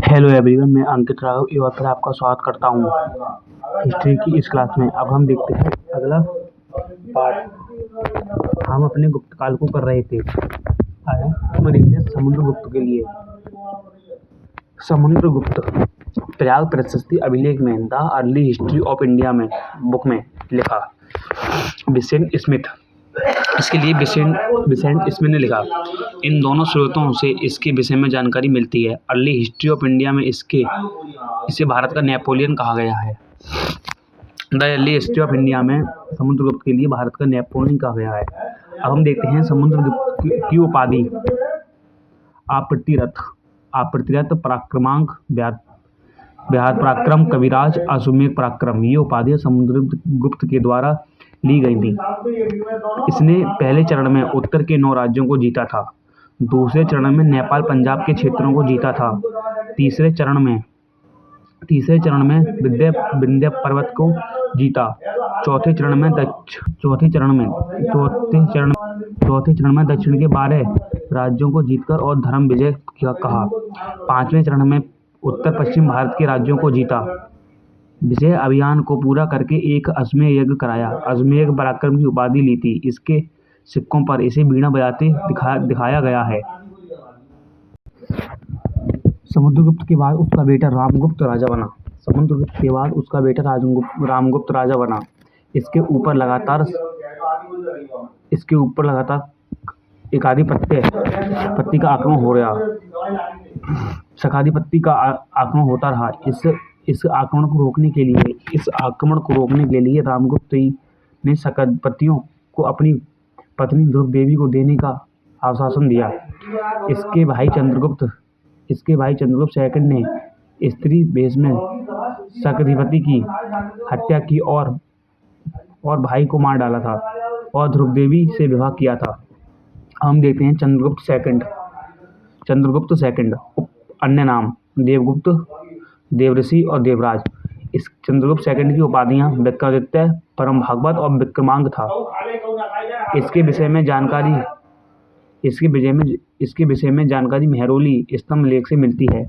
Hello everyone, मैं अंकित राघव एक बार फिर आपका स्वागत करता हूँ हिस्ट्री की इस क्लास में। अब हम देखते हैं अगला पार्ट। हम अपने गुप्त काल को कर रहे थे। आए हम देखते हैं समुद्रगुप्त के लिए। समुद्रगुप्त प्रयाग प्रशस्ति अभिलेख में the early history of India में बुक में लिखा विसेंट स्मिथ। इसके लिए विसेंट स्मिथ ने लिखा। इन दोनों स्रोतों से इसके विषय में जानकारी मिलती है। अर्ली हिस्ट्री ऑफ इंडिया में इसे भारत का नेपोलियन कहा गया है। The early history of India में समुद्रगुप्त के लिए भारत का नेपोलियन कहा गया है। अब हम देखते हैं समुद्रगुप्त की उपाधि। अप्रतिरथ पराक्रमांक, व्याहत पराक्रम, कविराज, अश्वमेध पराक्रम, ये उपाधियां समुद्रगुप्त के द्वारा ली गई थी। इसने पहले चरण में उत्तर के 9 राज्यों को जीता था। दूसरे चरण में नेपाल पंजाब के क्षेत्रों को जीता था। तीसरे चरण में विंध्य पर्वत को जीता। चौथे चरण में दक्षिण के 12 राज्यों को जीतकर और धर्म विजय कहा। पांचवें चरण में उत्तर पश्चिम भारत के राज्यों को जीता। विजय अभियान को पूरा करके एक अश्वमेध यज्ञ कराया। अश्वमेध पराक्रम की उपाधि ली थी। इसके सिक्कों पर इसे बीड़ा बजाते दिखाया गया है। समुद्रगुप्त के बाद उसका बेटा रामगुप्त राजा बना। इसके ऊपर लगातार एकाधिपत्य का आक्रमण हो रहा। शकाधिपत्य का आक्रमण होता रहा। इस आक्रमण को रोकने के लिए रामगुप्त ने शकाधिपतियों को अपनी पत्नी ध्रुव देवी को देने का आश्वासन दिया। इसके भाई चंद्रगुप्त सेकंड ने स्त्री वेश में शकाधिपति की हत्या की और भाई को मार डाला था और ध्रुव देवी से विवाह किया था। हम देखते हैं चंद्रगुप्त सेकंड। अन्य नाम देवगुप्त, देवऋषि और देवराज। इस चंद्रगुप्त सेकंड की उपाधियां विक्रमादित्य, परम भागवत और विक्रमांक था। इसके विषय में जानकारी मेहरौली स्तंभ लेख से मिलती है।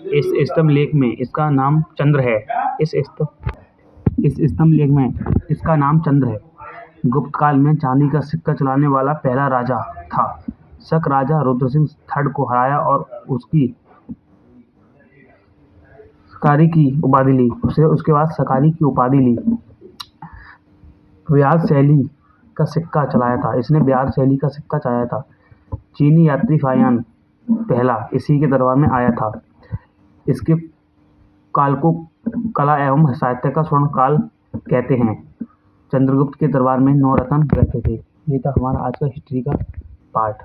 इस स्तंभ लेख में इसका नाम चंद्र है। इस स्तंभ लेख में इसका नाम चंद्र है। गुप्त काल में चांदी का सिक्का चलाने वाला पहला राजा था। शक राजा रुद्रसिंह III को हराया और उसकी सकारी की उपाधि ली। उसके बाद सकारी की उपाधि ली। व्याध शैली का सिक्का चलाया था। इसने व्याध शैली का सिक्का चलाया था। चीनी यात्री फाहियान पहला इसी के दरबार में आया था। इसके काल को कला एवं साहित्य का स्वर्ण काल कहते हैं। चंद्रगुप्त के दरबार में 9 रत्न रहते थे। ये था हमारा आज का हिस्ट्री का पार्ट।